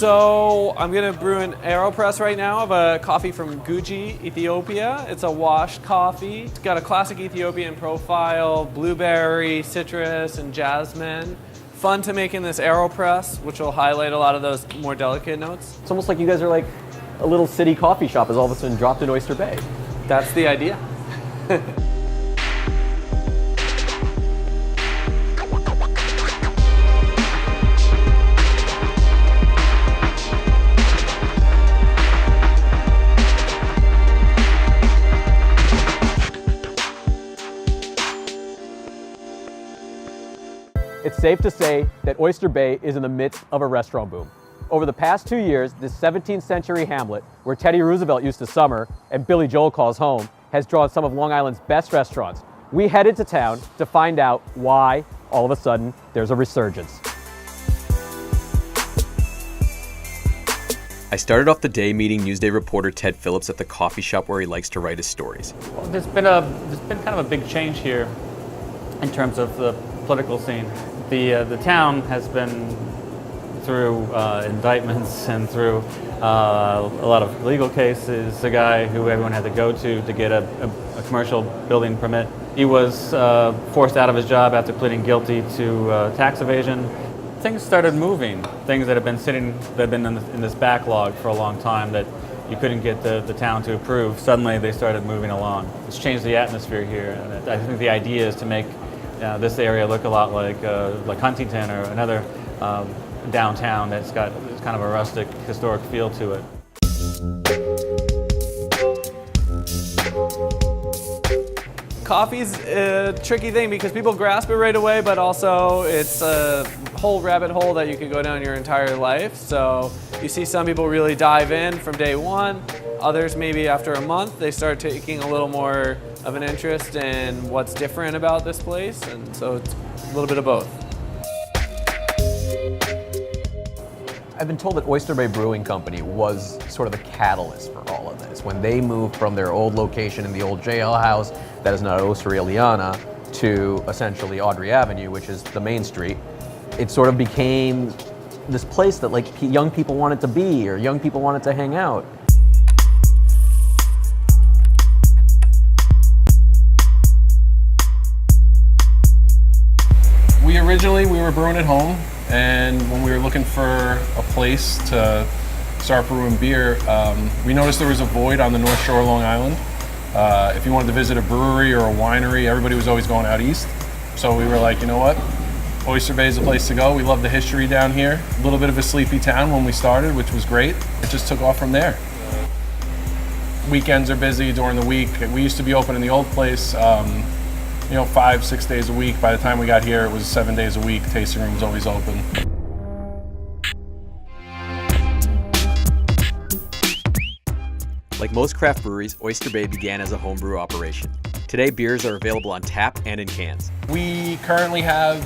So I'm gonna brew an AeroPress right now of a coffee from Guji, Ethiopia. It's a washed coffee. It's got a classic Ethiopian profile, blueberry, citrus, and jasmine. Fun to make in this AeroPress, which will highlight a lot of those more delicate notes. It's almost like you guys are like a little city coffee shop is all of a sudden dropped in Oyster Bay. That's the idea. It's safe to say that Oyster Bay is in the midst of a restaurant boom. Over the past 2 years, this 17th century hamlet, where Teddy Roosevelt used to summer and Billy Joel calls home, has drawn some of Long Island's best restaurants. We headed to town to find out why, all of a sudden, there's a resurgence. I started off the day meeting Newsday reporter Ted Phillips at the coffee shop where he likes to write his stories. Well, there's been kind of a big change here in terms of the political scene. The town has been through indictments and through a lot of legal cases. The guy who everyone had to go to get a commercial building permit, he was forced out of his job after pleading guilty to tax evasion. Things started moving. Things that had been in this backlog for a long time that you couldn't get the town to approve. Suddenly they started moving along. It's changed the atmosphere here, and I think the idea is to make this area look a lot like Huntington or another downtown that's got kind of a rustic, historic feel to it. Coffee's a tricky thing because people grasp it right away, but also it's a whole rabbit hole that you could go down your entire life. So you see some people really dive in from day one. Others, maybe after a month, they start taking a little more of an interest in what's different about this place. And so it's a little bit of both. I've been told that Oyster Bay Brewing Company was sort of the catalyst for all of this. When they moved from their old location in the old jailhouse that is now Osteria Liana to essentially Audrey Avenue, which is the main street, it sort of became this place that like young people wanted to be or young people wanted to hang out. Originally, we were brewing at home, and when we were looking for a place to start brewing beer, we noticed there was a void on the North Shore of Long Island. If you wanted to visit a brewery or a winery, everybody was always going out east. So we were like, you know what? Oyster Bay is the place to go. We love the history down here. A little bit of a sleepy town when we started, which was great. It just took off from there. Weekends are busy during the week. We used to be open in the old place, 5-6 days a week. By the time we got here, it was 7 days a week. Tasting room was always open. Like most craft breweries, Oyster Bay began as a homebrew operation. Today, beers are available on tap and in cans. We currently have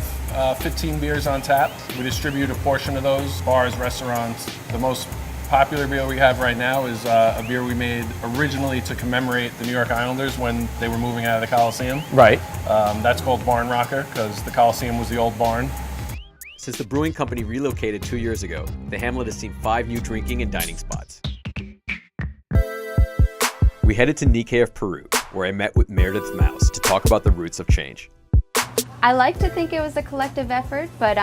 15 beers on tap. We distribute a portion of those, bars, restaurants. The most popular beer we have right now is a beer we made originally to commemorate the New York Islanders when they were moving out of the Coliseum. Right. That's called Barn Rocker because the Coliseum was the old barn. Since the brewing company relocated 2 years ago, the hamlet has seen 5 new drinking and dining spots. We headed to Newsday of Peru, where I met with Meredith Mouse to talk about the roots of change. I like to think it was a collective effort, but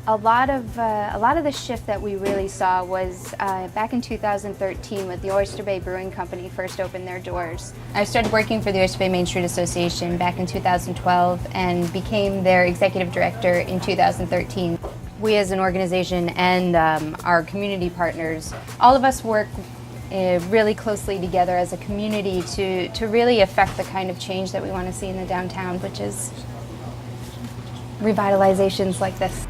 a lot of the shift that we really saw was back in 2013 when the Oyster Bay Brewing Company first opened their doors. I started working for the Oyster Bay Main Street Association back in 2012 and became their executive director in 2013. We as an organization and our community partners, all of us work really closely together as a community to really affect the kind of change that we want to see in the downtown, which is revitalizations like this.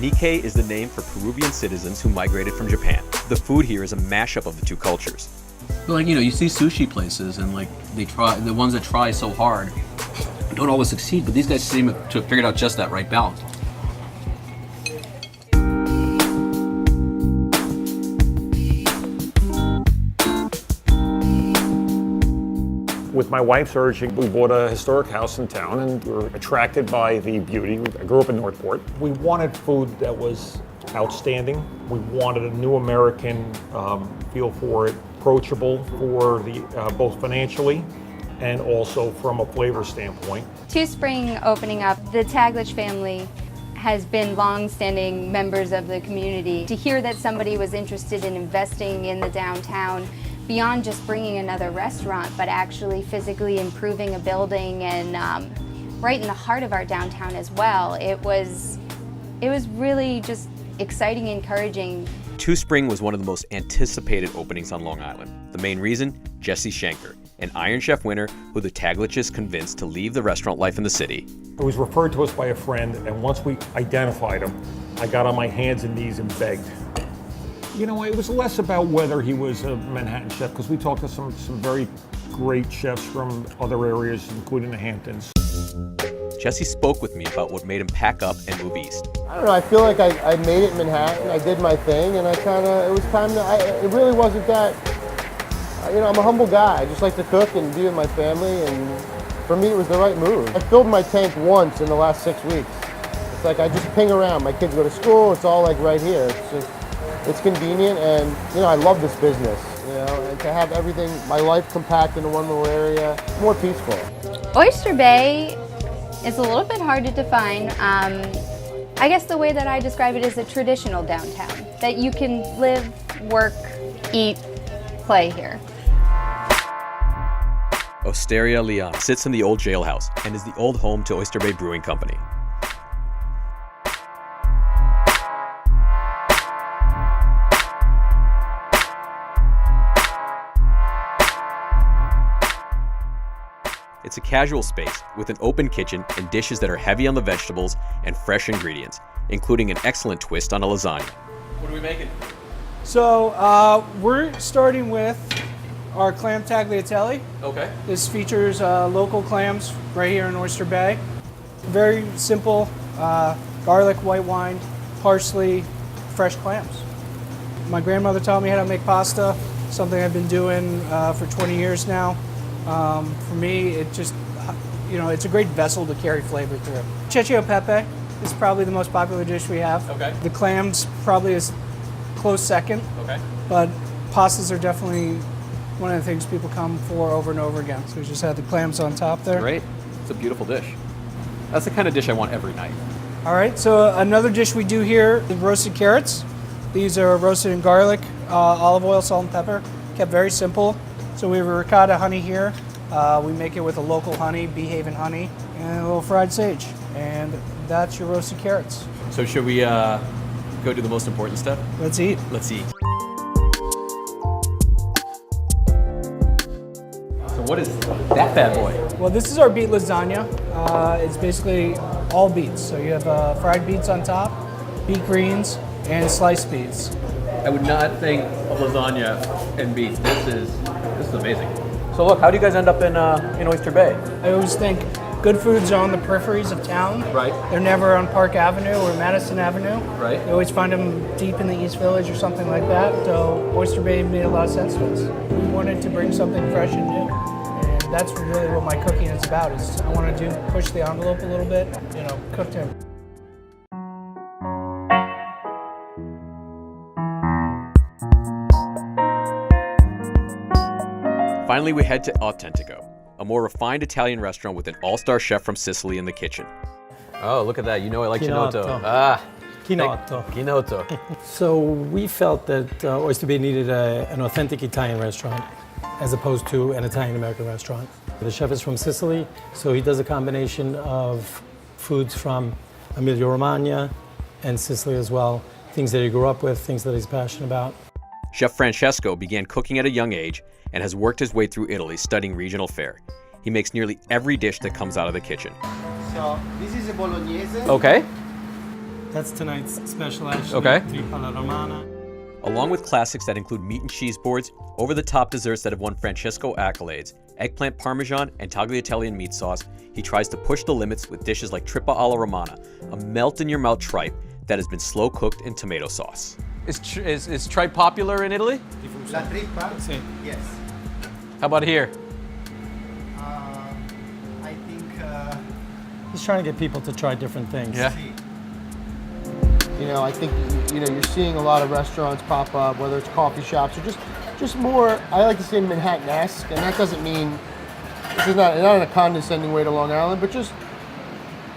Nikkei is the name for Peruvian citizens who migrated from Japan. The food here is a mashup of the two cultures. Like, you see sushi places and like they try, the ones that try so hard don't always succeed, but these guys seem to have figured out just that right balance. With my wife's urging, we bought a historic house in town and we were attracted by the beauty. I grew up in Northport. We wanted food that was outstanding. We wanted a new American feel for it, approachable for the both financially and also from a flavor standpoint. Two Spring opening up, the Taglich family has been long-standing members of the community. To hear that somebody was interested in investing in the downtown beyond just bringing another restaurant, but actually physically improving a building and right in the heart of our downtown as well, it was really just exciting, encouraging. Two Spring was one of the most anticipated openings on Long Island. The main reason? Jesse Schenker, an Iron Chef winner who the Tagliches convinced to leave the restaurant life in the city. It was referred to us by a friend, and once we identified him, I got on my hands and knees and begged. You know, it was less about whether he was a Manhattan chef, because we talked to some very great chefs from other areas, including the Hamptons. Jesse spoke with me about what made him pack up and move east. I don't know, I feel like I made it in Manhattan, I did my thing, and it was time to, it really wasn't that, you know, I'm a humble guy. I just like to cook and be with my family, and for me it was the right move. I filled my tank once in the last 6 weeks. It's like I just ping around. My kids go to school, it's all like right here. It's convenient, and you know, I love this business, you know, and to have everything, my life compact into one little area, more peaceful. Oyster Bay is a little bit hard to define. I guess the way that I describe it is a traditional downtown, that you can live, work, eat, play here. Osteria Leon sits in the old jailhouse and is the old home to Oyster Bay Brewing Company. It's a casual space with an open kitchen and dishes that are heavy on the vegetables and fresh ingredients, including an excellent twist on a lasagna. What are we making? So we're starting with our clam tagliatelle. Okay. This features local clams right here in Oyster Bay. Very simple, garlic, white wine, parsley, fresh clams. My grandmother taught me how to make pasta, something I've been doing for 20 years now. For me, it just, you know, it's a great vessel to carry flavor through. Cacio pepe is probably the most popular dish we have. Okay. The clams probably is close second. Okay. But pastas are definitely one of the things people come for over and over again. So we just had the clams on top there. Great. It's a beautiful dish. That's the kind of dish I want every night. All right, so another dish we do here is roasted carrots. These are roasted in garlic, olive oil, salt, and pepper. Kept very simple. So we have a ricotta honey here. We make it with a local honey, Bee Haven honey, and a little fried sage. And that's your roasted carrots. So should we go do the most important step? Let's eat. Let's eat. So what is that bad boy? Well, this is our beet lasagna. It's basically all beets. So you have fried beets on top, beet greens, and sliced beets. I would not think of lasagna and beets. This is amazing. So look, how do you guys end up in Oyster Bay? I always think good foods are on the peripheries of town. Right. They're never on Park Avenue or Madison Avenue. Right. You always find them deep in the East Village or something like that. So Oyster Bay made a lot of sense to us. We wanted to bring something fresh and new. And that's really what my cooking is about. Is I want to push the envelope a little bit, you know, cook to. Finally, we head to Autentico, a more refined Italian restaurant with an all-star chef from Sicily in the kitchen. Oh, look at that. You know I like Chinotto. Chinotto. Ah. Chinotto. Chinotto. So we felt that Oyster Bay needed an authentic Italian restaurant as opposed to an Italian-American restaurant. The chef is from Sicily, so he does a combination of foods from Emilia-Romagna and Sicily as well, things that he grew up with, things that he's passionate about. Chef Francesco began cooking at a young age and has worked his way through Italy studying regional fare. He makes nearly every dish that comes out of the kitchen. So this is a bolognese. Okay. That's tonight's special, actually. Okay. Trippa romana. Along with classics that include meat and cheese boards, over-the-top desserts that have won Francesco accolades, eggplant parmesan, and tagliatelle and meat sauce, he tries to push the limits with dishes like trippa alla romana, a melt-in-your-mouth tripe that has been slow-cooked in tomato sauce. Is tripe popular in Italy? La trippa? Sì. Yes. How about here? He's trying to get people to try different things. Yeah. You know, I think, you know, you're seeing a lot of restaurants pop up, whether it's coffee shops or just more, I like to say Manhattan-esque, and that doesn't mean, this is not in a condescending way to Long Island, but just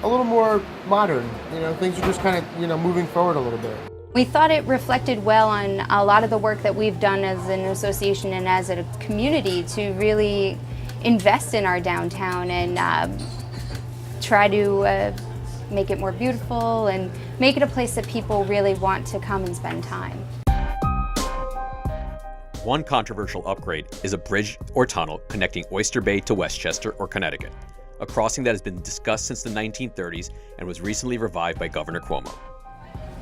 a little more modern. You know, things are just kind of, you know, moving forward a little bit. We thought it reflected well on a lot of the work that we've done as an association and as a community to really invest in our downtown and try to make it more beautiful and make it a place that people really want to come and spend time. One controversial upgrade is a bridge or tunnel connecting Oyster Bay to Westchester or Connecticut, a crossing that has been discussed since the 1930s and was recently revived by Governor Cuomo.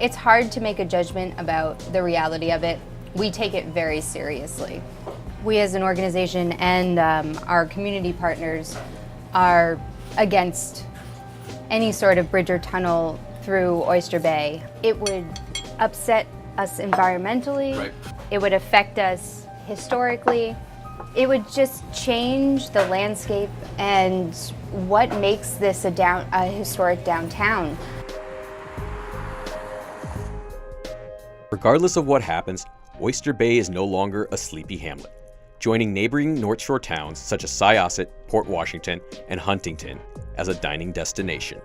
It's hard to make a judgment about the reality of it. We take it very seriously. We as an organization and our community partners are against any sort of bridge or tunnel through Oyster Bay. It would upset us environmentally. Right. It would affect us historically. It would just change the landscape and what makes this a historic downtown. Regardless of what happens, Oyster Bay is no longer a sleepy hamlet, joining neighboring North Shore towns such as Syosset, Port Washington, and Huntington as a dining destination.